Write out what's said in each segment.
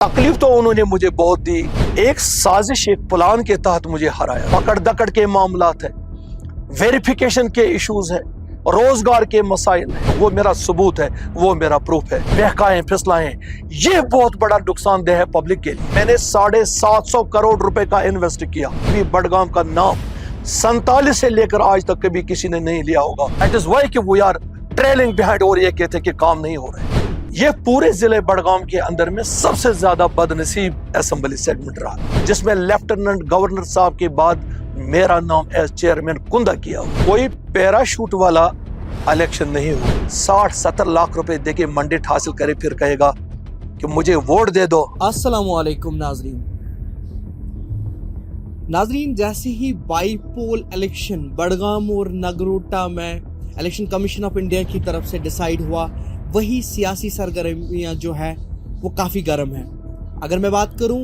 तकलीफ तो उन्होंने मुझे बहुत दी। एक साजिश, एक प्लान के तहत मुझे हराया। पकड़ दकड़ के मामलात है, वेरिफिकेशन के इश्यूज है, रोजगार के मसाइल है, वो मेरा सबूत है, वो मेरा प्रूफ है। बहकाएं फिसलाएं, ये बहुत बड़ा नुकसानदेह है पब्लिक के लिए। मैंने 750 करोड़ रुपए का इन्वेस्ट किया। अभी बडगाम का नाम 47 से लेकर आज तक कभी किसी ने नहीं लिया होगा। दैट इज व्हाई कि वी आर ट्रेलिंग बिहाइंड और ये कहते कि काम नहीं हो रहे। ये पूरे जिले बडगाम के अंदर में सबसे ज्यादा बदनसीब असेंबली सेगमेंट रहा, जिसमें लेफ्टिनेंट गवर्नर साहब के बाद मेरा नाम एज चेयरमैन कुंदा किया। कोई पैराशूट वाला इलेक्शन नहीं हुआ। 60-70 लाख रुपए देके मंडेट हासिल करे फिर कहेगा कि मुझे वोट दे दो। अस्सलाम वालेकुम नाजरीन, जैसे ही बाईपोल इलेक्शन बडगाम और नगरोटा में इलेक्शन कमीशन ऑफ इंडिया की तरफ से डिसाइड हुआ, वही सियासी सरगर्मियां जो है वो काफ़ी गर्म है। अगर मैं बात करूं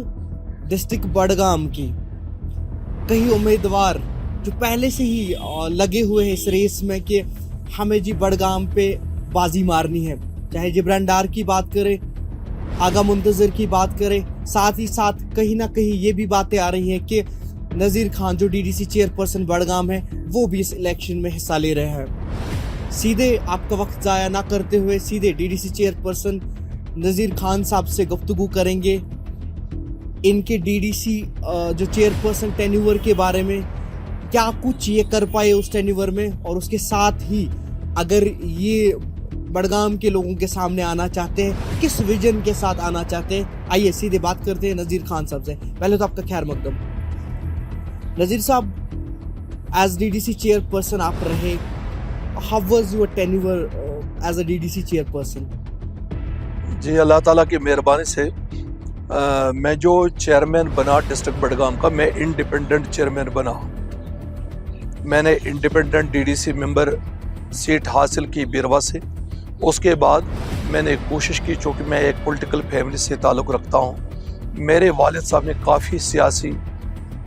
डिस्ट्रिक्ट बडगाम की, कई उम्मीदवार जो पहले से ही लगे हुए हैं इस रेस में कि हमें जी बडगाम पे बाजी मारनी है, चाहे जिब्रान डार की बात करें, आगा मुंतजर की बात करें, साथ ही साथ कहीं ना कहीं ये भी बातें आ रही हैं कि नज़ीर खान जो डीडीसी चेयरपर्सन बडगाम है वो भी इस इलेक्शन में हिस्सा ले रहे हैं। सीधे आपका वक्त ज़ाया ना करते हुए सीधे डीडीसी चेयरपर्सन नज़ीर खान साहब से गुफ्तगू करेंगे, इनके डीडीसी जो चेयरपर्सन टेन्यूअर के बारे में, क्या कुछ ये कर पाए उस टेन्यूअर में, और उसके साथ ही अगर ये बडगाम के लोगों के सामने आना चाहते हैं, किस विजन के साथ आना चाहते हैं। आइए सीधे बात करते हैं नज़ीर खान साहब से। पहले तो आपका खैर मकदम। नज़ीर साहब, एज डीडीसी चेयरपर्सन आप रहे, how was your tenure as a DDC chairperson? जी, अल्लाह ताला की मेहरबानी से मैं जो चेयरमैन बना डिस्ट्रिक्ट बडगाम का, मैं इंडिपेंडेंट चेयरमैन बना। मैंने इंडिपेंडेंट डीडीसी मेंबर सीट हासिल की बिरवा से। उसके बाद मैंने कोशिश की, चूँकि मैं एक पॉलिटिकल फैमिली से ताल्लुक़ रखता हूँ, मेरे वालिद साहब ने काफ़ी सियासी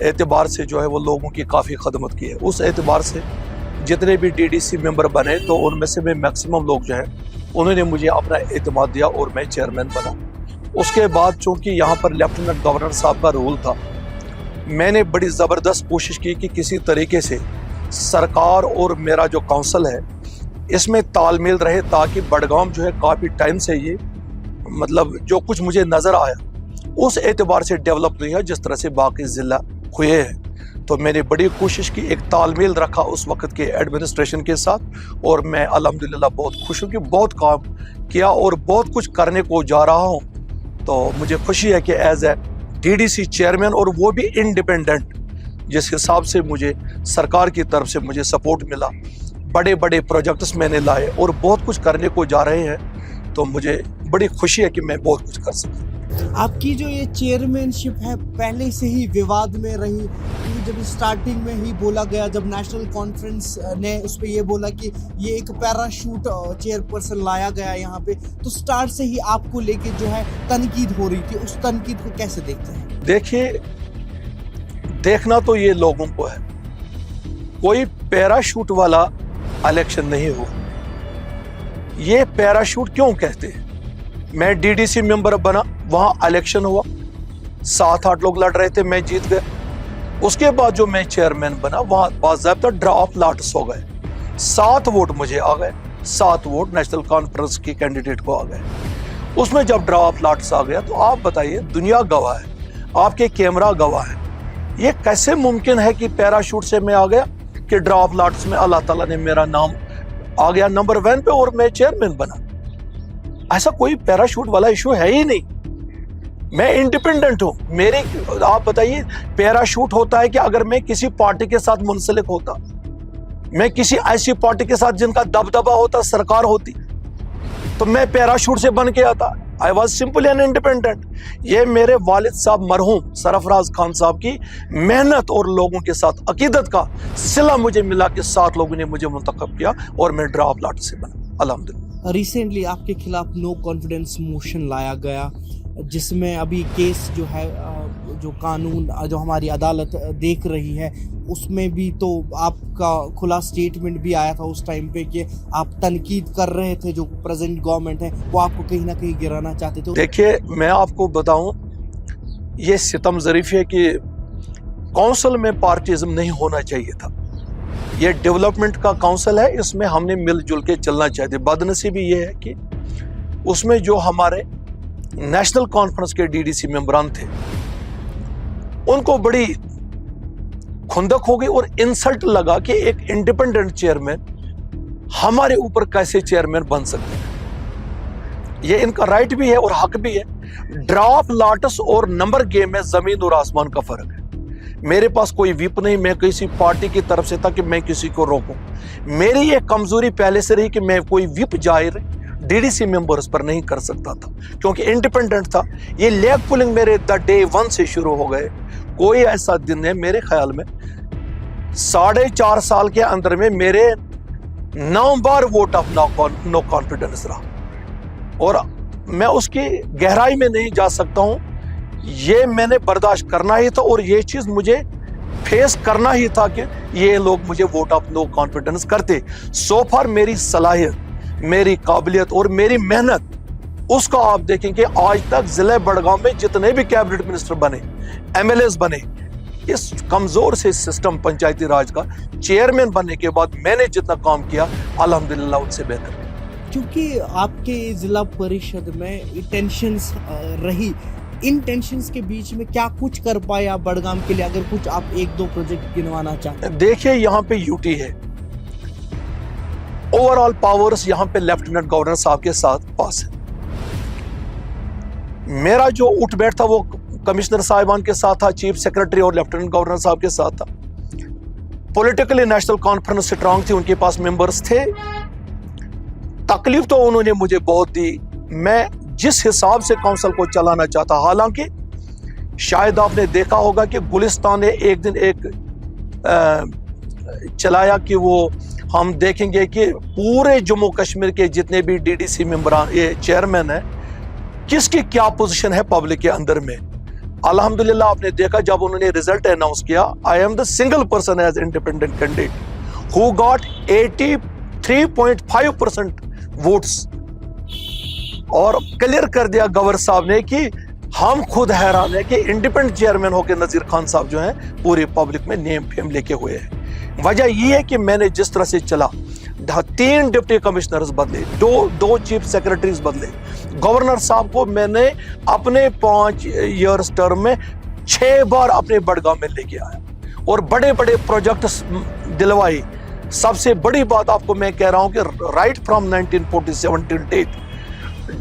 एतबार से जो है वो लोगों की काफ़ी खदमत की है। उस एतबार से जितने भी डीडीसी मेंबर बने तो उनमें से मैं मैक्सिमम लोग जो हैं उन्होंने मुझे अपना एतमाद दिया और मैं चेयरमैन बना। उसके बाद चूँकि यहाँ पर लेफ्टिनेंट गवर्नर साहब का रोल था, मैंने बड़ी ज़बरदस्त कोशिश की कि किसी तरीके से सरकार और मेरा जो काउंसिल है इसमें तालमेल रहे, ताकि बडगाम जो है काफ़ी टाइम से ये मतलब जो कुछ मुझे नज़र आया उस एतबार से डेवलप नहीं है जिस तरह से बाकी ज़िला हुए हैं। तो मैंने बड़ी कोशिश की, एक तालमेल रखा उस वक्त के एडमिनिस्ट्रेशन के साथ, और मैं अल्हम्दुलिल्लाह बहुत खुश हूँ कि बहुत काम किया और बहुत कुछ करने को जा रहा हूँ। तो मुझे खुशी है कि एज ए डीडीसी चेयरमैन, और वो भी इंडिपेंडेंट, जिस हिसाब से मुझे सरकार की तरफ से मुझे सपोर्ट मिला, बड़े बड़े प्रोजेक्ट्स मैंने लाए और बहुत कुछ करने को जा रहे हैं, तो मुझे बड़ी खुशी है कि मैं बहुत कुछ कर सकूँ। आपकी जो ये चेयरमैनशिप है पहले से ही विवाद में रही, जब स्टार्टिंग में ही बोला गया, जब नेशनल कॉन्फ्रेंस ने उस पर ये बोला कि ये एक पैराशूट चेयरपर्सन लाया गया यहाँ पे, तो स्टार्ट से ही आपको लेके जो है तनकीद हो रही थी। उस तनकीद को कैसे देखते हैं? देखिए, देखना तो ये लोगों को है, कोई पैराशूट वाला इलेक्शन नहीं हुआ। ये पैराशूट क्यों कहते हैं? मैं डीडीसी मेंबर बना, वहाँ इलेक्शन हुआ, 7-8 लोग लड़ रहे थे, मैं जीत गया। उसके बाद जो मैं चेयरमैन बना, वहाँ बाज़ाब्ता ड्रा ऑफ लॉट्स हो गए, 7 वोट मुझे आ गए, 7 वोट नेशनल कॉन्फ्रेंस की कैंडिडेट को आ गए। उसमें जब ड्रा ऑफ लॉट्स आ गया तो आप बताइए, दुनिया गवाह है, आपके कैमरा गवाह है, ये कैसे मुमकिन है कि पैराशूट से मैं आ गया, कि ड्रा ऑफ लॉट्स में अल्लाह ताला ने मेरा नाम आ गया नंबर 1 पे और मैं चेयरमैन बना। ऐसा कोई पैराशूट वाला इशू है ही नहीं। मैं इंडिपेंडेंट हूँ। मेरे आप बताइए, पैराशूट होता है कि अगर मैं किसी पार्टी के साथ मुंसलिक होता, मैं किसी ऐसी पार्टी के साथ जिनका दबदबा होता, सरकार होती, तो मैं पैराशूट से बन के आता। I was simple and independent. ये मेरे वालिद साहब मरहूम सरफराज खान साहब की मेहनत और लोगों के साथ अकीदत का सिला मुझे मिला कि 7 लोगों ने मुझे मुंतखब किया और मैं ड्रा ऑफ लॉट से बना, अल्हम्दुलिल्लाह। रिसेंटली आपके खिलाफ नो कॉन्फिडेंस मोशन लाया गया, जिसमें अभी केस जो है जो कानून जो हमारी अदालत देख रही है उसमें भी तो आपका खुला स्टेटमेंट भी आया था उस टाइम पे कि आप तनकीद कर रहे थे जो प्रेजेंट गवर्नमेंट है वो आपको कहीं ना कहीं गिराना चाहते थे। देखिए मैं आपको बताऊं, ये सितम ज़रीफ है कि काउंसिल में पार्टिज्म नहीं होना चाहिए था। ये डेवलपमेंट का काउंसिल है, इसमें हमने मिलजुल के चलना चाहिए। बदनसीबी ये है कि उसमें जो हमारे नेशनल कॉन्फ्रेंस के डीडीसी मेंबरान थे उनको बड़ी खुंदक हो गई और इंसल्ट लगा कि एक इंडिपेंडेंट चेयरमैन हमारे ऊपर कैसे चेयरमैन बन सकते हैं। ये इनका राइट भी है और हक भी है। ड्राफ्ट लाटस और नंबर गेम में जमीन और आसमान का फर्क है। मेरे पास कोई विप नहीं, मैं किसी पार्टी की तरफ से था कि मैं किसी को रोकूं। मेरी ये कमजोरी पहले से रही कि मैं कोई विप जाहिर डीडीसी मेंबर्स पर नहीं कर सकता था क्योंकि इंडिपेंडेंट था। ये लेग पुलिंग मेरे डे 1 से शुरू हो गए। कोई ऐसा दिन है मेरे ख्याल में 4.5 साल के अंदर में मेरे 9 बार वोट ऑफ नो कॉन्फिडेंस रहा और मैं उसकी गहराई में नहीं जा सकता हूं। ये मैंने बर्दाश्त करना ही था और ये चीज मुझे फेस करना ही था कि ये लोग मुझे वोट ऑफ नो कॉन्फिडेंस करते। सो फार मेरी सलाहियत, मेरी काबिलियत और मेरी मेहनत उसका आप देखेंगे आज तक जिले बड़गांव में जितने भी कैबिनेट मिनिस्टर बने, एमएलएस बने, इस कमजोर से सिस्टम पंचायती राज का चेयरमैन बनने के बाद मैंने जितना काम किया अल्हम्दुलिल्लाह उनसे बेहतर। क्योंकि आपके जिला परिषद में टेंशंस रही, इन टेंशंस के बीच में क्या कुछ कर पाए आप बड़गाम के लिए, अगर कुछ आप 1-2 प्रोजेक्ट गिनवाना चाहते हैं? देखिए यहाँ पे यूटी है, ओवरऑल पावर्स यहाँ पे लेफ्टिनेंट गवर्नर साहब के साथ पास है। मेरा जो उठ बैठ था वो कमिश्नर साहिबान के साथ था, चीफ सेक्रेटरी और लेफ्टिनेंट गवर्नर साहब के साथ था। पॉलिटिकली नेशनल कॉन्फ्रेंस स्ट्रांग थी, उनके पास मेंबर्स थे। तकलीफ तो उन्होंने मुझे बहुत दी। मैं जिस हिसाब से काउंसिल को चलाना चाहता, हालांकि शायद आपने देखा होगा कि गुलिस्तान ने एक दिन चलाया कि वो हम देखेंगे कि पूरे जम्मू कश्मीर के जितने भी डीडीसी मेंबरान ये चेयरमैन है किसकी क्या पोजीशन है पब्लिक के अंदर में। अल्हम्दुलिल्लाह आपने देखा जब उन्होंने रिजल्ट अनाउंस किया, I am the single person as independent candidate who got 83.5% votes और क्लियर कर दिया गवर्नर साहब ने कि हम खुद हैरान है कि इंडिपेंडेंट चेयरमैन होकर नजीर खान साहब जो हैं पूरे पब्लिक में नेम फेम लेके हुए हैं। वजह ये है कि मैंने जिस तरह से चला, 3 डिप्टी कमिश्नर्स बदले, 2 चीफ सेक्रेटरीज बदले, गवर्नर साहब को मैंने अपने 5 इयर्स टर्म में 6 बार अपने बड़गांव में लेके आया और बड़े बड़े प्रोजेक्ट्स दिलवाए। सबसे बड़ी बात आपको मैं कह रहा हूं कि right from 1947 till date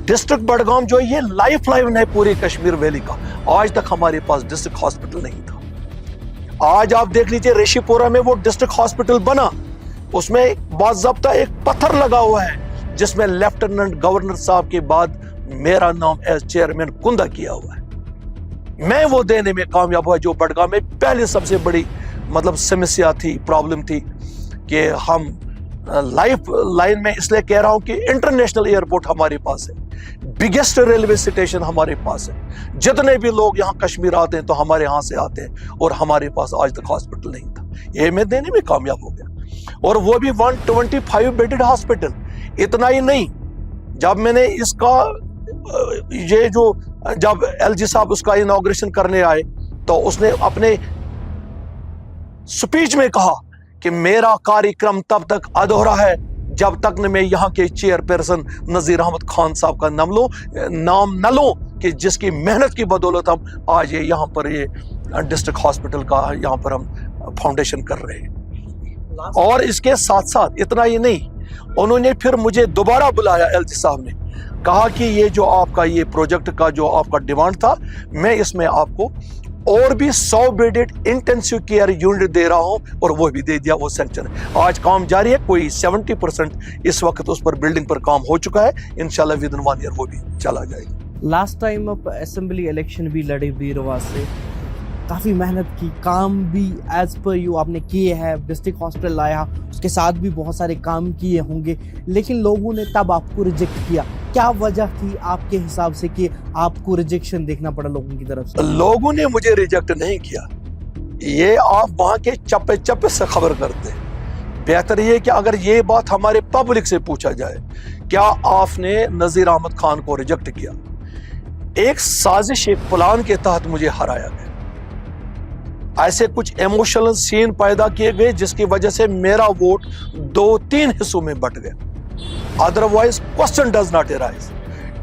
district Budgam जो ये लाइफ लाइन है पूरी कश्मीर वैली का। आज तक हमारे पास डिस्ट्रिक्ट हॉस्पिटल नहीं था। आज आप देख लीजिए रेशीपुरा में वो डिस्ट्रिक्ट हॉस्पिटल बना, उसमें बाज़ाब्ता एक पत्थर लगा हुआ है जिसमें लेफ्टिनेंट गवर्नर साहब के बाद मेरा नाम एज चेयरमैन कुंदा किया हुआ है। मैं वो देने में कामयाब हुआ जो बड़गांव में पहले सबसे बड़ी मतलब समस्या थी, प्रॉब्लम थी कि हम लाइफ लाइन में इसलिए कह रहा हूं कि इंटरनेशनल एयरपोर्ट हमारे पास है, बिगेस्ट रेलवे स्टेशन हमारे पास है। जितने भी लोग यहाँ कश्मीर आते हैं तो हमारे यहाँ से आते हैं और हमारे पास आज तक हॉस्पिटल नहीं था। ये मैं देने में कामयाब हो गया और वो भी 125 बेडेड हॉस्पिटल। इतना ही नहीं, जब मैंने इसका ये जो जब एलजी साहब उसका इनॉग्रेशन करने आए तो उसने अपने स्पीच में कहा कि मेरा कार्यक्रम तब तक अधूरा है जब तक न मैं यहाँ के चेयरपर्सन नजीर अहमद खान साहब का नाम न लूं कि जिसकी मेहनत की बदौलत हम आज ये यहाँ पर ये डिस्ट्रिक्ट हॉस्पिटल का यहाँ पर हम फाउंडेशन कर रहे हैं। और इसके साथ साथ इतना ही नहीं, उन्होंने फिर मुझे दोबारा बुलाया एलजी साहब ने, कहा कि ये जो आपका ये प्रोजेक्ट का जो आपका डिमांड था मैं इसमें आपको और भी 100 बेडेड इंटेंसिव केयर यूनिट दे रहा हूं और वो भी दे दिया, वो सेक्शन है। आज काम जारी है, कोई 70% इस वक्त उस पर बिल्डिंग पर काम हो चुका है। इंशाल्लाह विद इन 1 ईयर वो भी चला जाएगा। लास्ट टाइम आप असेंबली इलेक्शन भी लड़े बीरवा से, काफ़ी मेहनत की, काम भी एज पर यू आपने किए हैं, डिस्ट्रिक्ट हॉस्पिटल लाया, उसके साथ भी बहुत सारे काम किए होंगे, लेकिन लोगों ने तब आपको रिजेक्ट किया। क्या वजह थी आपके हिसाब से कि आपको रिजेक्शन देखना पड़ा लोगों की तरफ से? लोगों ने मुझे रिजेक्ट नहीं किया, ये आप वहाँ के चप्पे चप्पे से खबर करते हैं। बेहतर ये कि अगर ये बात हमारे पब्लिक से पूछा जाए, क्या आपने नज़ीर अहमद खान को रिजेक्ट किया? एक साजिश, एक प्लान के तहत मुझे हराया गया। ऐसे कुछ इमोशनल सीन पैदा किए गए जिसकी वजह से मेरा वोट 2-3 हिस्सों में बट गया। Otherwise question does not arise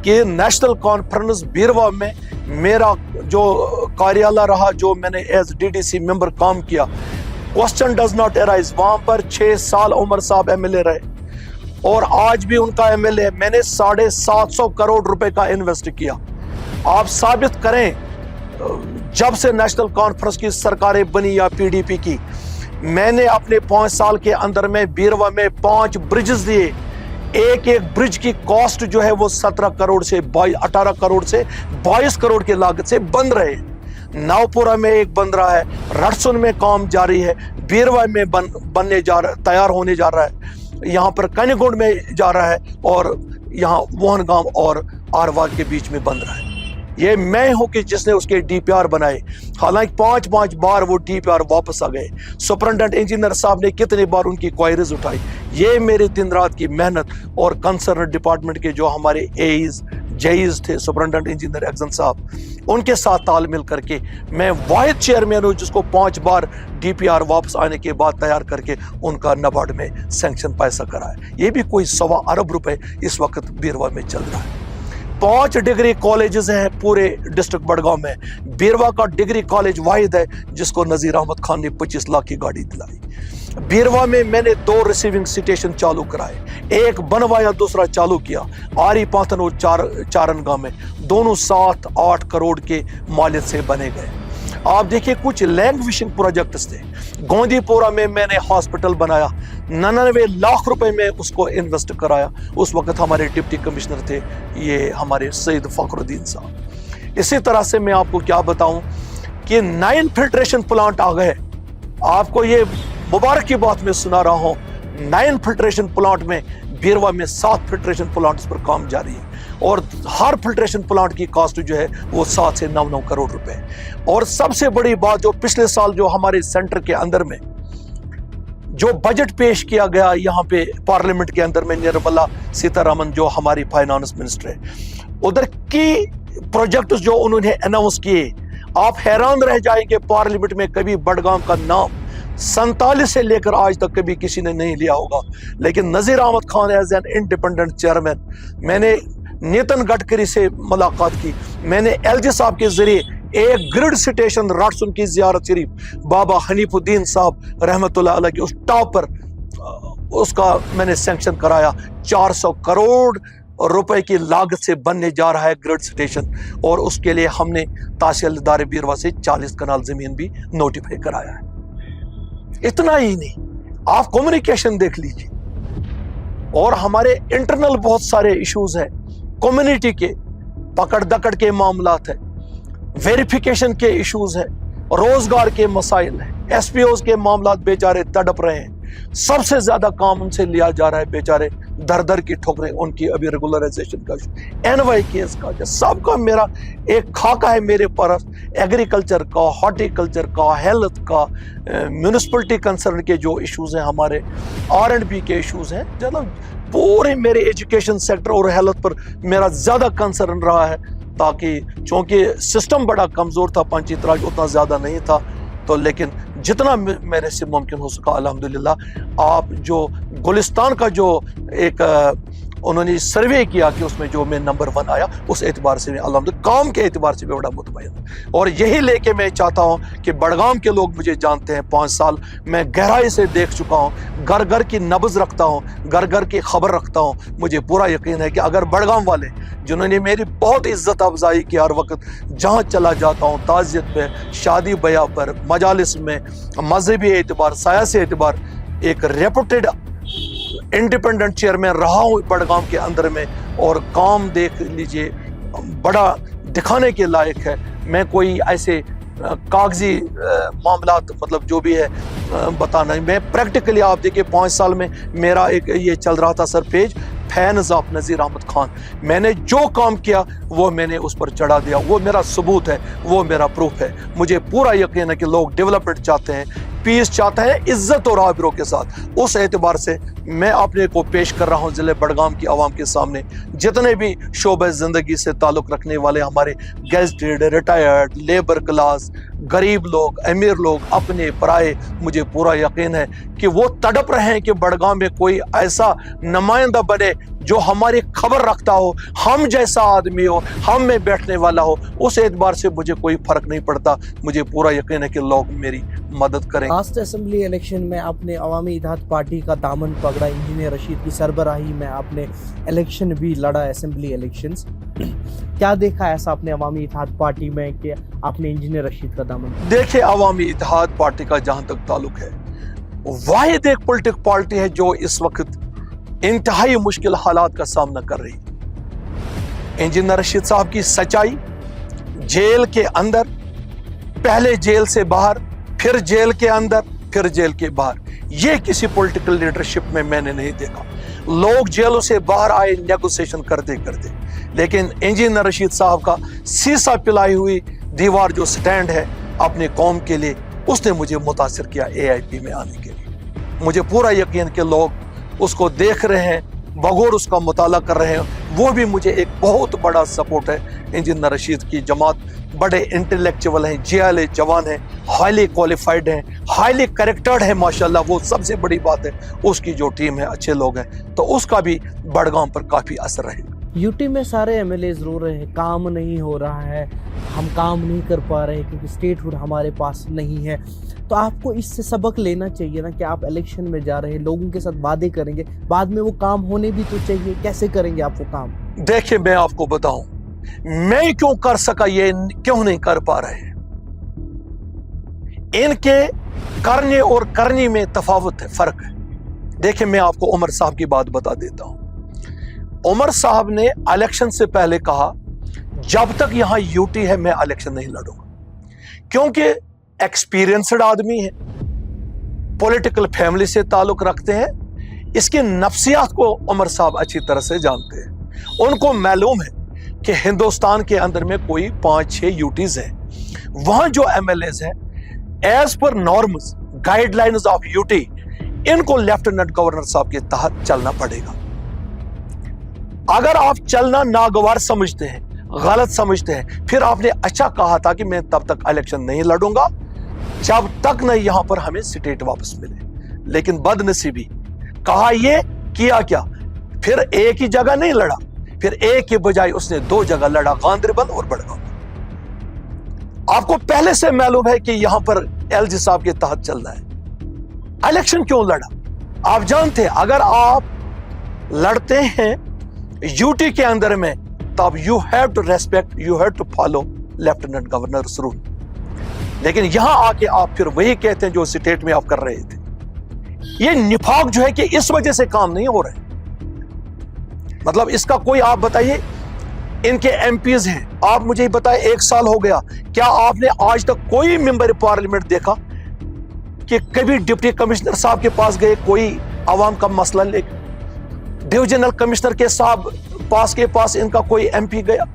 कि नेशनल कॉन्फ्रेंस बीरवा में मेरा जो कार्यालय रहा, जो मैंने एज डीडीसी मेंबर काम किया, क्वेश्चन डज नॉट अराइज। वहां पर 6 साल उमर साहब एमएलए रहे और आज भी उनका एमएलए। मैंने 750 करोड़ रुपए का इन्वेस्ट किया। आप साबित करें, जब से नेशनल कॉन्फ्रेंस की सरकारें बनी या पीडीपी की, मैंने अपने 5 साल के अंदर में बीरवा में 5 ब्रिजेस दिए। एक एक ब्रिज की कॉस्ट जो है वो 17 करोड़ से 18 करोड़ से 22 करोड़ की लागत से बन रहे। नावपुरा में एक बन रहा है, रटसुन में काम जारी है, बीरवा में बनने जा रहा, तैयार होने जा रहा है, यहाँ पर कनिगुंड में जा रहा है और यहाँ मोहन गांव और आरवाल के बीच में बन रहा है। ये मैं हूं कि जिसने उसके डीपीआर बनाए। हालांकि 5 बार वो डीपीआर वापस आ गए। सुपरिटेंडेंट इंजीनियर साहब ने कितनी बार उनकी क्वायरीज उठाई। ये मेरी दिन रात की मेहनत और कंसर्न डिपार्टमेंट के जो हमारे एईज जेईज थे, सुपरिटेंडेंट इंजीनियर एक्सन साहब, उनके साथ तालमेल करके मैं वाहिद चेयरमैन हूँ जिसको 5 बार डीपीआर वापस आने के बाद तैयार करके उनका नाबार्ड में सैंक्शन पैसा कराया। ये भी कोई 1.25 अरब रुपए इस वक्त बीरवा में चल रहा है। 5 डिग्री कॉलेजेस हैं पूरे डिस्ट्रिक्ट बड़गांव में। बीरवा का डिग्री कॉलेज वाहिद है जिसको नज़ीर अहमद खान ने 25 लाख की गाड़ी दिलाई। बीरवा में मैंने 2 रिसीविंग स्टेशन चालू कराए, एक बनवाया, दूसरा चालू किया। आरी पाथन और चारनगांव में दोनों 7-8 करोड़ के मालियत से बने गए। आप देखिए, कुछ लैंग्विशिंग प्रोजेक्ट्स थे। गोंदीपोरा में मैंने हॉस्पिटल बनाया, 99 लाख रुपए में उसको इन्वेस्ट कराया। उस वक्त हमारे डिप्टी कमिश्नर थे ये हमारे सईद फखरुद्दीन साहब। इसी तरह से मैं आपको क्या बताऊं कि 9 फिल्ट्रेशन प्लांट आ गए। आपको ये मुबारक की बात मैं सुना रहा हूं, 9 फिल्ट्रेशन प्लांट में बीरवा में 7 फिल्ट्रेशन प्लांट्स पर काम जारी है और हर फिल्ट्रेशन प्लांट की कॉस्ट जो है वो 7 से 9 करोड़ रुपए। और सबसे बड़ी बात, जो पिछले साल जो हमारे सेंटर के अंदर में जो बजट पेश किया गया यहाँ पे पार्लियामेंट के अंदर में, निर्मला सीतारमन जो हमारी फाइनेंस मिनिस्टर है, उधर की प्रोजेक्ट्स जो उन्होंने अनाउंस किए, आप हैरान रह जाएंगे। पार्लियामेंट में कभी बड़गाम का नाम 47 से लेकर आज तक कभी किसी ने नहीं लिया होगा, लेकिन Nazir Ahmad Khan as an independent chairman, मैंने नितिन गडकरी से मुलाकात की, मैंने एलजी साहब के जरिए एक ग्रिड स्टेशन राटसुन की जियारत शरीफ बाबा हनीफुद्दीन साहब रहमतुल्लाह अलैह के उस टॉप पर उसका मैंने सैंक्शन कराया। 400 करोड़ रुपए की लागत से बनने जा रहा है ग्रिड स्टेशन और उसके लिए हमने तहसीलदार बीरवा से 40 कनाल जमीन भी नोटिफाई कराया है। इतना ही नहीं, आप कम्युनिकेशन देख लीजिए और हमारे इंटरनल बहुत सारे इश्यूज हैं, कम्युनिटी के पकड़ दकड़ के मामलात है, वेरिफिकेशन के इश्यूज है, रोजगार के मसाइल है, एसपीओज के मामलात बेचारे तड़प रहे हैं। सबसे ज्यादा काम उनसे लिया जा रहा है, बेचारे दर दर की ठोकरें, उनकी अभी रेगुलराइजेशन का, एनवाई केस का, सबका मेरा एक खाका है मेरे पास, एग्रीकल्चर का, हॉर्टिकल्चर का, हेल्थ का, म्यूनिसिपलिटी कंसर्न के जो इश्यूज हैं, हमारे R&B के इश्यूज हैं, मतलब पूरे मेरे एजुकेशन सेक्टर और हेल्थ पर मेरा ज्यादा कंसर्न रहा है, ताकि चूंकि सिस्टम बड़ा कमजोर था, पंचायती राज उतना ज्यादा नहीं था, तो लेकिन जितना मेरे से मुमकिन हो सका अल्हम्दुलिल्लाह। आप जो गुलिस्तान का जो एक उन्होंने सर्वे किया कि उसमें जो मैं नंबर 1 आया, उस एतबार से अल्हम्दुलिल्लाह, काम के एतबार से भी बड़ा मुतमईन हूं। और यही लेके मैं चाहता हूं कि बड़गाम के लोग मुझे जानते हैं, 5 साल मैं गहराई से देख चुका हूं, घर घर की नब्ज रखता हूं, घर घर की खबर रखता हूं। मुझे पूरा यकीन है कि अगर बड़गाम वाले जिन्होंने मेरी बहुत इज्जत अफजाई की, हर वक्त जहाँ चला जाता हूँ, ताज़ियत में, शादी ब्याह पर, मजालिस में, मजहबी एतबार, सियासी एतबार, एक रेपुटेड इंडिपेंडेंट चेयरमैन रहा हूँ बड़गाम के अंदर में, और काम देख लीजिए बड़ा दिखाने के लायक है। मैं कोई ऐसे कागजी मामलात मतलब जो भी है बताना है। मैं प्रैक्टिकली आप देखिए 5 साल में मेरा एक ये चल रहा था सर पेज फैन्स ऑफ नज़ीर अहमद खान। मैंने जो काम किया वो मैंने उस पर चढ़ा दिया, वो मेरा सबूत है, वो मेरा प्रूफ है। मुझे पूरा यकीन है कि लोग डेवलपमेंट चाहते हैं, पीस चाहते हैं इज्जत और आबरू के साथ। उस एतबार से मैं अपने को पेश कर रहा हूँ ज़िले बड़गाम की आवाम के सामने। जितने भी शोबे ज़िंदगी से ताल्लुक़ रखने वाले हमारे गेस्टेड, रिटायर्ड, लेबर क्लास, गरीब लोग, अमीर लोग, अपने पराए, मुझे पूरा यकीन है कि वो तड़प रहे हैं कि बड़गाम में कोई ऐसा नुमाइंदा बने जो हमारी खबर रखता हो, हम जैसा आदमी हो, हम में बैठने वाला हो। उस एतबार से मुझे कोई फर्क नहीं पड़ता। मुझे पूरा यकीन है कि लोग मेरी मदद करें। लास्ट असेंबली इलेक्शन में आपने अवामी इत्तेहाद पार्टी का दामन पकड़ा, इंजीनियर रशीद की सरबराही में आपने इलेक्शन भी लड़ा, असेंबली इलेक्शंस। क्या देखा ऐसा आपने अवामी इत्तेहाद पार्टी में कि आपने इंजीनियर रशीद का दामन? देखिए, अवामी इत्तेहाद पार्टी का जहां तक ताल्लुक है, वाहिद एक पॉलिटिकल पार्टी है जो इस वक्त इंतहाई मुश्किल हालात का सामना कर रही है। इंजीनियर रशीद साहब की सच्चाई, जेल के अंदर, पहले जेल से बाहर, फिर जेल के अंदर, फिर जेल के बाहर, ये किसी पॉलिटिकल लीडरशिप में मैंने नहीं देखा। लोग जेलों से बाहर आए नेगोशिएशन करते करते, लेकिन इंजीनियर रशीद साहब का शीशा पिलाई हुई दीवार जो स्टैंड है अपने कौम के लिए, उसने मुझे मुतासिर किया AIP में आने के लिए। मुझे पूरा यकीन कि लोग उसको देख रहे हैं, बगौर उसका मुताला कर रहे हैं। वो भी मुझे एक बहुत बड़ा सपोर्ट है। इंजीनियर रशीद की जमात बड़े इंटेलेक्चुअल हैं, JLA जवान हैं, हाईली क्वालिफाइड हैं, हाईली करेक्टर्ड है माशाल्लाह। वो सबसे बड़ी बात है, उसकी जो टीम है अच्छे लोग हैं, तो उसका भी बड़गाम पर काफ़ी असर रहेगा। यूटी में सारे MLAs रो रहे हैं काम नहीं हो रहा है, हम काम नहीं कर पा रहे क्योंकि स्टेटहुड हमारे पास नहीं है। तो आपको इससे सबक लेना चाहिए ना कि आप इलेक्शन में जा रहे हैं, लोगों के साथ वादे करेंगे, बाद में वो काम होने भी तो चाहिए। कैसे करेंगे आप वो काम? देखिए, मैं आपको बताऊं, मैं क्यों कर सका, ये क्यों नहीं कर पा रहे हैं। इनके करने और करने में तफावत है, फर्क है। देखिए, मैं आपको उमर साहब की बात बता देता हूं। उमर साहब ने इलेक्शन से पहले कहा, जब तक यहां यूटी है मैं इलेक्शन नहीं लड़ूंगा, क्योंकि एक्सपीरियंस्ड आदमी है, पॉलिटिकल फैमिली से ताल्लुक रखते हैं, इसकी नफ्सियात को उमर साहब अच्छी तरह से जानते हैं। उनको मालूम है कि हिंदुस्तान के अंदर में कोई 5-6 यूटीज हैं, वहां जो MLAs हैं as per norms guidelines of UT, इनको लेफ्टिनेंट गवर्नर साहब के तहत चलना पड़ेगा। अगर आप चलना नागवार समझते हैं, गलत समझते हैं, फिर आपने अच्छा कहा था कि मैं तब तक इलेक्शन नहीं लड़ूंगा जब तक न यहां पर हमें स्टेट वापस मिले। लेकिन बदनसीबी, कहा ये किया क्या, फिर एक ही जगह नहीं लड़ा, फिर एक के बजाय उसने 2 जगह लड़ा, गांधरबल और बड़गाम। आपको पहले से मालूम है कि यहां पर LG साहब के तहत चलना है। इलेक्शन क्यों लड़ा? आप जानते हैं, अगर आप लड़ते हैं यूटी के अंदर में, तब you have to respect, you have to follow lieutenant governor's rule. लेकिन यहां आके आप फिर वही कहते हैं जो स्टेट में आप कर रहे थे। ये निफाक जो है कि इस वजह से काम नहीं हो रहे। मतलब इसका कोई आप बताइए, इनके MPs हैं, आप मुझे बताएं, 1 साल हो गया, क्या आपने आज तक कोई मेंबर पार्लियामेंट देखा कि कभी डिप्टी कमिश्नर साहब के पास गए कोई आवाम का मसला लेकर? डिविजनल कमिश्नर के साहब के पास इनका कोई MP गया?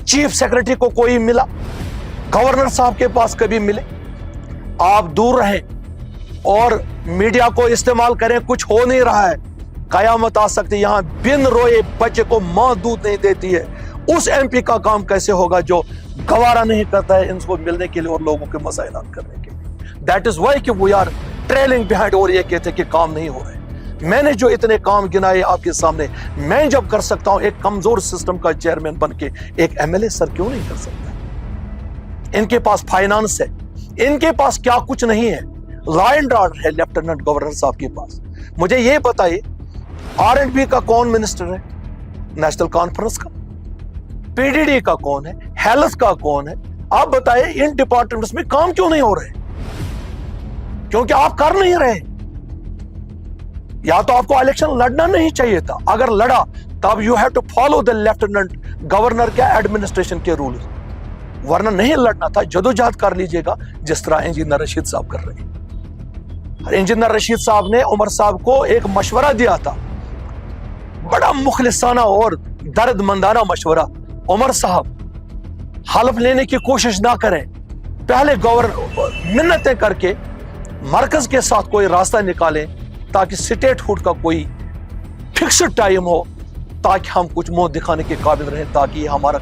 चीफ सेक्रेटरी को कोई मिला? गवर्नर साहब के पास कभी मिले? आप दूर रहें और मीडिया को इस्तेमाल करें, कुछ हो नहीं रहा है, कयामत आ सकती है। यहां बिन रोए बच्चे को मां दूध नहीं देती है। उस MP का काम कैसे होगा जो गवारा नहीं करता है इनको मिलने के लिए और लोगों के मसाइल हल करने के लिए? दैट इज वाई कि वी आर ट्रेलिंग बिहाइंड, और ये कहते हैं कि काम नहीं हो रहे। मैंने जो इतने काम गिनाए आपके सामने, मैं जब कर सकता हूं, एक कमजोर सिस्टम का चेयरमैन बन के एक MLA सर क्यों नहीं कर सकता? इनके पास फाइनेंस है, इनके पास क्या कुछ नहीं है, लॉ एंड ऑर्डर है लेफ्टिनेंट गवर्नर साहब के पास। मुझे ये बताइए, R&B का कौन मिनिस्टर है? नेशनल कॉन्फ्रेंस का। PDD का कौन है? हेल्थ का कौन है? आप बताइए, इन डिपार्टमेंट्स में काम क्यों नहीं हो रहे? क्योंकि आप कर नहीं रहे। या तो आपको इलेक्शन लड़ना नहीं चाहिए था, अगर लड़ा तब you have to follow the lieutenant governor के एडमिनिस्ट्रेशन के रूल। ورنہ نہیں لڑنا تھا, جدوجہد کر لیجیے گا جس طرح انجینئر رشید صاحب کر رہے ہیں. انجینئر رشید صاحب نے عمر صاحب کو ایک مشورہ دیا تھا, بڑا مخلصانہ اور درد مندانہ مشورہ. عمر صاحب حلف لینے کی کوشش نہ کریں, پہلے منتیں کر کے مرکز کے ساتھ کوئی راستہ نکالیں تاکہ سٹیٹ ہوڈ کا کوئی فکسڈ ٹائم ہو, تاکہ ہم کچھ منہ دکھانے کے قابل رہیں, تاکہ یہ ہمارا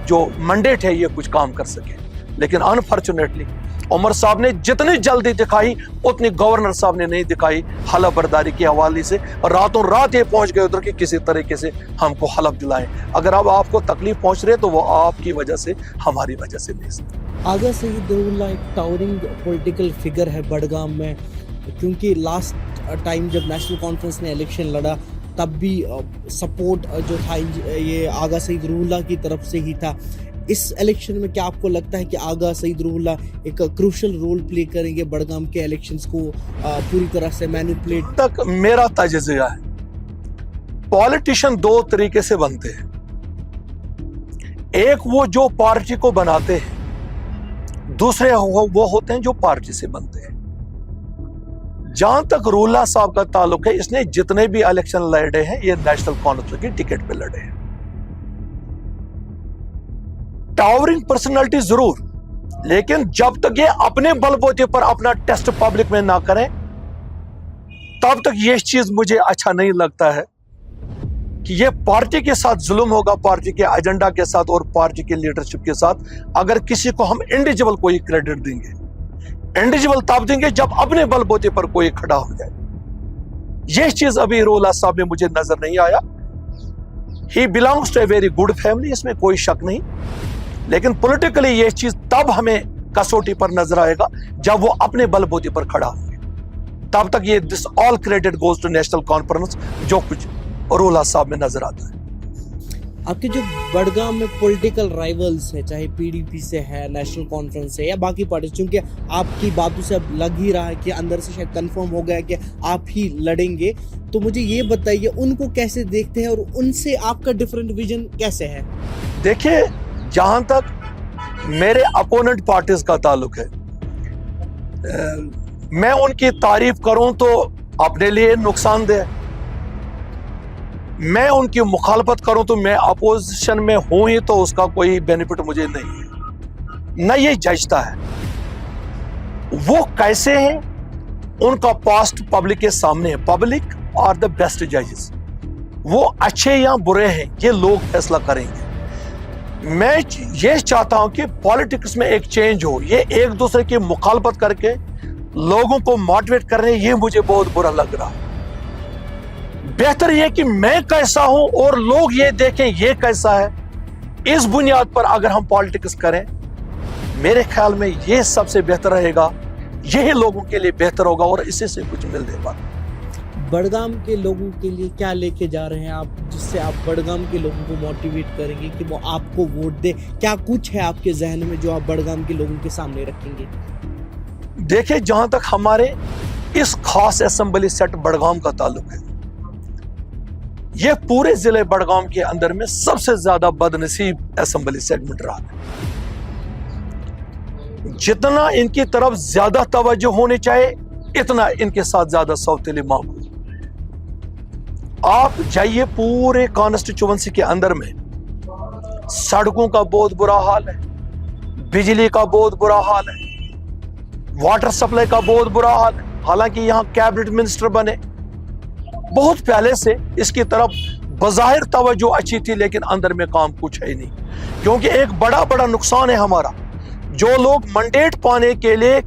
جو منڈیٹ ہے یہ کچھ کام کر سکے. لیکن انفارچونیٹلی عمر صاحب نے جتنی جلدی دکھائی اتنی گورنر صاحب نے نہیں دکھائی. حلف برداری کے حوالے سے راتوں رات یہ پہنچ گئے ادھر کہ کسی طریقے سے ہم کو حلف دلائیں. اگر اب آپ کو تکلیف پہنچ رہی ہے تو وہ آپ کی وجہ سے, ہماری وجہ سے نہیں. آغا سعید ظہور اللہ ایک ٹاورنگ پولیٹیکل فگر ہے بڑگام میں, کیونکہ لاسٹ ٹائم جب نیشنل کانفرنس نے الیکشن لڑا تب بھی سپورٹ جو تھا یہ آغا سعید ظہور اللہ کی طرف سے ہی تھا. اس الیکشن میں کیا آپ کو لگتا ہے کہ آغا سعید ظہور اللہ ایک کروشل رول پلے کریں گے بڑگام کے الیکشنز کو پوری طرح سے مینیپولیٹ؟ تک میرا تجزیہ ہے, پولیٹیشین دو طریقے سے بنتے ہیں. ایک وہ جو پارٹی کو بناتے ہیں, دوسرے وہ ہوتے ہیں جو پارٹی سے بنتے ہیں. جہاں تک ظہور اللہ صاحب کا تعلق ہے, اس نے جتنے بھی الیکشن لڑے ہیں یہ نیشنل کانفرنس کی ٹکٹ پہ لڑے ہیں. ٹاورنگ پرسنالٹی ضرور, لیکن جب تک یہ اپنے بل بوتے پر اپنا ٹیسٹ پبلک میں نہ کریں تب تک یہ چیز مجھے اچھا نہیں لگتا ہے کہ یہ پارٹی کے ساتھ ظلم ہوگا, پارٹی کے ایجنڈا کے ساتھ اور پارٹی کے لیڈرشپ کے ساتھ, اگر کسی کو ہم انڈیویجول کوئی کریڈٹ دیں گے. انڈیویجول تب دیں گے جب اپنے بل بوتے پر کوئی کھڑا ہو جائے. یہ چیز ابھی ظہور اللہ صاحب میں مجھے نظر نہیں آیا. He belongs to a very good family, اس میں کوئی شک نہیں, لیکن پولیٹیکلی یہ چیز تب ہمیں کسوٹی پر نظر آئے گا جب وہ اپنے بل بوتے پر کھڑا ہوں گے. تب تک یہ this all credit goes to National Conference, جو کچھ ظہور اللہ صاحب میں نظر آتا ہے. آپ کے جو بڑگام میں پولیٹیکل رائیولز ہیں, چاہے پی ڈی پی سے ہے, نیشنل کانفرنس سے یا باقی پارٹیز, چونکہ آپ کی باتوں سے اب لگ ہی رہا ہے کہ اندر سے شاید کنفرم ہو گیا کہ آپ ہی لڑیں گے, تو مجھے یہ بتائیے ان کو کیسے دیکھتے ہیں اور ان سے آپ کا ڈفرینٹ ویژن کیسے ہے؟ دیکھیے, جہاں تک میرے اپوننٹ پارٹیز کا تعلق ہے, میں ان کی تعریف کروں تو اپنے لیے نقصان دہ, میں ان کی مخالفت کروں تو میں اپوزیشن میں ہوں ہی تو اس کا کوئی بینیفٹ مجھے نہیں ہے, نہ یہ ججتا ہے. وہ کیسے ہیں ان کا پاسٹ پبلک کے سامنے ہے. پبلک آر دا بیسٹ ججز, وہ اچھے یا برے ہیں یہ لوگ فیصلہ کریں گے. میں یہ چاہتا ہوں کہ پالیٹکس میں ایک چینج ہو. یہ ایک دوسرے کی مخالفت کر کے لوگوں کو موٹیویٹ کر رہے ہیں, یہ مجھے بہت برا لگ رہا. بہتر یہ کہ میں کیسا ہوں اور لوگ یہ دیکھیں یہ کیسا ہے. اس بنیاد پر اگر ہم پالیٹکس کریں, میرے خیال میں یہ سب سے بہتر رہے گا, یہی لوگوں کے لیے بہتر ہوگا اور اسی سے کچھ ملنے والا. بڑگام کے لوگوں کے لیے کیا لے کے جا رہے ہیں آپ, جس سے آپ بڑگام کے لوگوں کو موٹیویٹ کریں گے کہ وہ آپ کو ووٹ دے؟ کیا کچھ ہے آپ کے ذہن میں جو آپ بڑگام کے لوگوں کے سامنے رکھیں گے؟ دیکھیں, جہاں تک ہمارے اس خاص اسمبلی سیٹ بڑگام کا تعلق ہے, یہ پورے ضلع بڑگام کے اندر میں سب سے زیادہ بد نصیب اسمبلی سیگمنٹ رہا ہے. جتنا ان کی طرف زیادہ توجہ ہونی چاہیے اتنا ان کے ساتھ زیادہ سوتیلی معمول. آپ جائیے پورے کانسٹیچوئنسی کے اندر میں, سڑکوں کا بہت برا حال ہے, بجلی کا بہت برا حال ہے, واٹر سپلائی کا بہت برا حال ہے. حالانکہ یہاں کیبنٹ منسٹر بنے, بہت پہلے سے اس کی طرف بظاہر توجہ اچھی تھی, لیکن اندر میں کام کچھ ہے ہی نہیں. کیونکہ ایک بڑا نقصان ہے ہمارا, جو لوگ منڈیٹ پانے کے لیے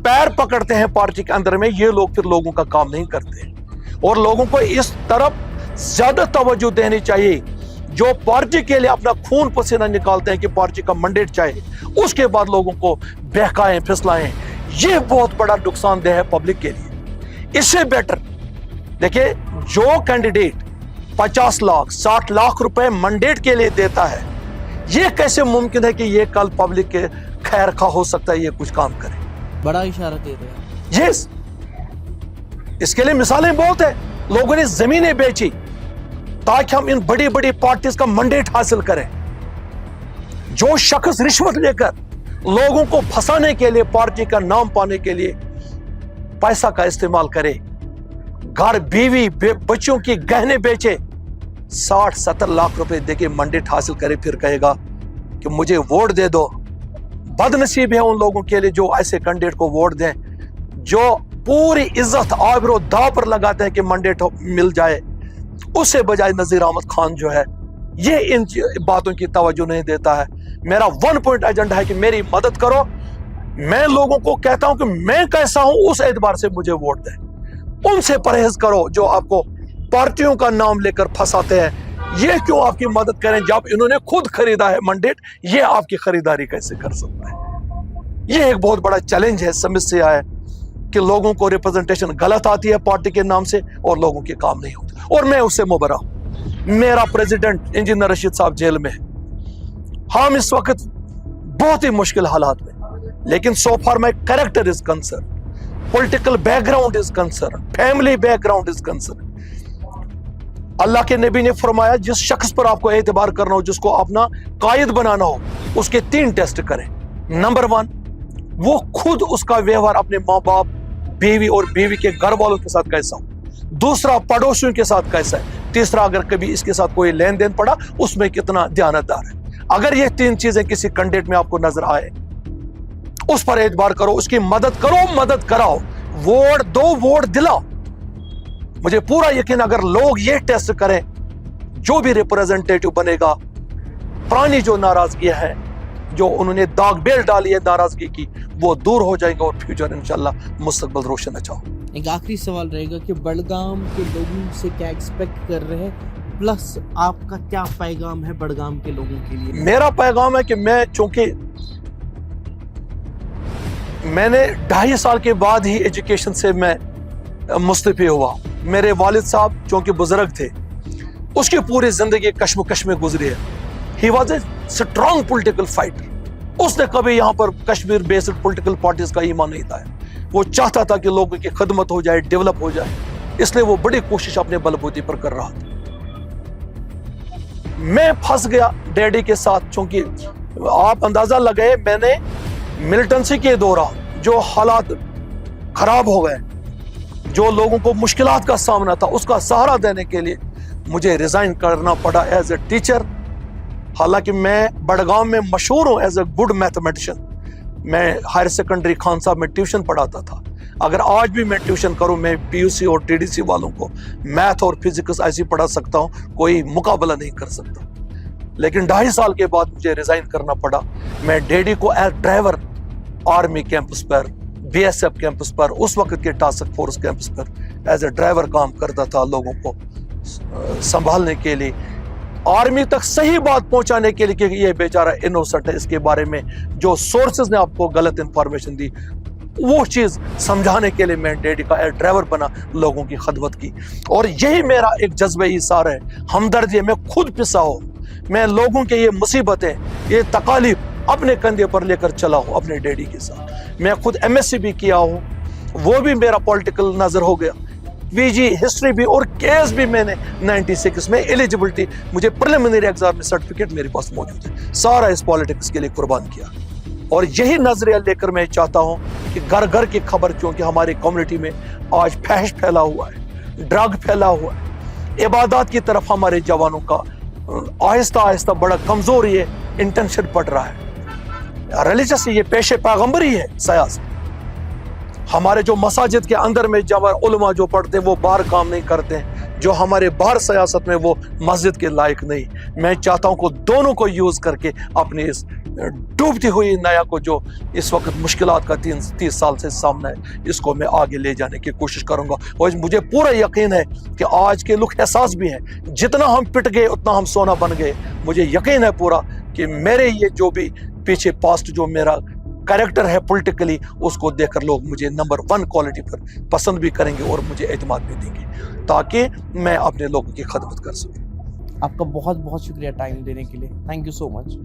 پیر پکڑتے ہیں پارٹی کے اندر میں, یہ لوگ پھر لوگوں کا کام نہیں کرتے. اور لوگوں کو اس طرف زیادہ توجہ دینی چاہیے, جو پارٹی کے لیے اپنا خون پسینہ نکالتے ہیں کہ پارٹی کا منڈیٹ چاہیے, اس کے بعد لوگوں کو بہکائیں پھسلائیں. یہ بہت بڑا نقصان دہ ہے پبلک کے لیے. اس سے بیٹر دیکھیں, جو کینڈیڈیٹ 50 لاکھ 60 لاکھ روپے منڈیٹ کے لیے دیتا ہے, یہ کیسے ممکن ہے کہ یہ کل پبلک کے خیر خواہ ہو سکتا ہے یہ کچھ کام کرے؟ بڑا اشارہ دے رہے ہیں. یس, اس کے لیے مثالیں بہت ہیں. لوگوں نے زمینیں بیچی تاکہ ہم ان بڑی پارٹیز کا منڈیٹ حاصل کریں. जो शख्स रिश्वत लेकर लोगों को फंसाने के लिए, पार्टी का नाम पाने के लिए पैसा का इस्तेमाल करे, घर बीवी बच्चों की गहने बेचे, 60-70 लाख रुपए देके मैंडेट हासिल करे, फिर कहेगा कि मुझे वोट दे दो। बदनसीब है उन लोगों के लिए जो ऐसे कैंडिडेट को वोट दें, जो पूरी इज्जत आबरो दाव पर लगाते हैं कि मैंडेट मिल जाए। उससे बजाय नजीर अहमद खान जो है ये इन बातों की तवज्जो नहीं देता है। मेरा 1 पॉइंट एजेंडा है कि मेरी मदद करो। मैं लोगों को कहता हूं कि मैं कैसा हूं, उस एतबार से मुझे वोट दें। उनसे परहेज करो जो आपको पार्टियों का नाम लेकर फंसाते हैं। ये क्यों आपकी मदद करें जब इन्होंने खुद खरीदा है मैंडेट? ये आपकी खरीदारी कैसे कर सकता है? ये एक बहुत बड़ा चैलेंज है, समस्या है कि लोगों को रिप्रेजेंटेशन गलत आती है पार्टी के नाम से और लोगों के काम नहीं होते, और मैं उससे मुबर्रा हूं। मेरा प्रेसिडेंट इंजीनियर रशीद साहब जेल में है, हम इस वक्त बहुत ही मुश्किल हालात में, लेकिन so far my character is concern, political background is concern, family background is concern. अल्लाह के नबी ने फरमाया जिस शख्स पर आपको एतबार करना हो, जिसको अपना कायद बनाना हो, उसके 3 टेस्ट करें। नंबर 1, वो खुद उसका व्यवहार अपने माँ बाप, बीवी और बीवी के घर वालों के साथ कैसा हो। दूसरा, पड़ोसियों के साथ कैसा है। तीसरा, अगर कभी इसके साथ कोई लेन देन पड़ा उसमें कितना दयानतदार है। अगर ये 3 चीजें किसी कैंडिडेट में आपको नजर आए, उस पर एतबार करो, उसकी मदद करो, मदद कराओ, वोट दो, वोट दिलाओ। मुझे पूरा यकीन अगर लोग ये टेस्ट करें, जो भी रिप्रेजेंटेटिव बनेगा, पुरानी जो नाराजगी है, जो उन्होंने दाग बेल डाली है नाराजगी की, वो दूर हो जाएगा और फ्यूचर इंशाल्लाह मुस्तकबिल रोशन अच्छा हो। एक आखिरी सवाल रहेगा कि बड़गाम के लोगों से क्या एक्सपेक्ट कर रहे हैं, प्लस आपका क्या पैगाम है बड़गाम के लोगों के लिए? मेरा पैगाम है कि मैं, चूंकि मैंने 2.5 साल के बाद ही एजुकेशन से मैं मुस्तफी हुआ। मेरे वालिद साहब चूंकि बुजुर्ग थे, उसकी पूरी जिंदगी कश्मकश में गुजरी है। He was a strong political fighter. उसने कभी यहाँ पर कश्मीर बेस्ड पॉलिटिकल पार्टीज का ईमान नहीं था। वो चाहता था कि लोगों की खिदमत हो जाए, डेवलप हो जाए, इसलिए वो बड़ी कोशिश अपने बलबूते पर कर रहा था। मैं फंस गया डैडी के साथ, क्योंकि आप अंदाजा लगाए, मैंने मिलिटेंसी के दौरान जो हालात खराब हो गए, जो लोगों को मुश्किलात का सामना था, उसका सहारा देने के लिए मुझे रिजाइन करना पड़ा एज ए टीचर। हालांकि मैं बड़गाम में मशहूर हूँ एज ए गुड मैथमेटिशियन। मैं हायर सेकेंडरी खान साहब में ट्यूशन पढ़ाता था। अगर आज भी मैं ट्यूशन करूं, मैं पीयूसी और टीडीसी वालों को मैथ और फिजिक्स ऐसी पढ़ा सकता हूं, कोई मुकाबला नहीं कर सकता। लेकिन 2.5 साल के बाद मुझे रिजाइन करना पड़ा। मैं डैडी को एज ड्राइवर आर्मी कैंपस पर, बीएसएफ कैंपस पर, उस वक्त के टास्क फोर्स कैंपस पर एज ए ड्राइवर काम करता था, लोगों को संभालने के लिए, आर्मी तक सही बात पहुंचाने के लिए कि ये बेचारा इनोसेंट है, इसके बारे में जो सोर्सेज ने आपको गलत इंफॉर्मेशन दी, वो चीज समझाने के लिए मैं डैडी का ड्राइवर बना, लोगों की खिदमत की। और यही मेरा एक जज्बे इसार है, हमदर्दी है। मैं खुद पिसा हूं, मैं लोगों के ये मुसीबतें, ये तकालीफ अपने कंधे पर लेकर चला हूं अपने डैडी के साथ। मैं खुद एमएससी भी किया हूं, वो भी मेरा पॉलिटिकल नजर हो गया। पीजी हिस्ट्री भी और केस भी मैंने 96 में एलिजिबिलिटी, मुझे प्रिलिमिनरी एग्जाम में सर्टिफिकेट मेरे पास मौजूद है। सारा इस पॉलिटिक्स के लिए कुर्बान किया। और यही नजरिया लेकर मैं चाहता हूं कि घर घर की खबर, क्योंकि हमारी कम्युनिटी में आज फहश फैला हुआ है, ड्रग फैला हुआ है, इबादत की तरफ हमारे जवानों का आहिस्ता आहिस्ता बड़ा कमजोर ये इंटेंशन पड़ रहा है। रिलीजियस ये पेशे पैगंबरी है सियासत। हमारे जो मसाजिद के अंदर में जब उलमा जो पढ़ते हैं वो बाहर काम नहीं करते हैं, जो हमारे बाहर सियासत में वो मस्जिद के लायक नहीं। मैं चाहता हूं कि दोनों को यूज करके अपनी इस डूबती हुई नया को, जो इस वक्त मुश्किलात का 30 साल से सामना है, इसको मैं आगे ले जाने की कोशिश करूंगा। और मुझे पूरा यकीन है कि आज के लोग एहसास भी हैं, जितना हम पिट गए उतना हम सोना बन गए। मुझे यकीन है पूरा कि मेरे ये जो भी पीछे पास्ट जो मेरा कैरेक्टर है पॉलिटिकली, उसको देखकर लोग मुझे नंबर 1 क्वालिटी पर पसंद भी करेंगे और मुझे एतमाद भी देंगे, ताकि मैं अपने लोगों की खिदमत कर सकूं। आपका बहुत बहुत शुक्रिया टाइम देने के लिए। Thank you so much.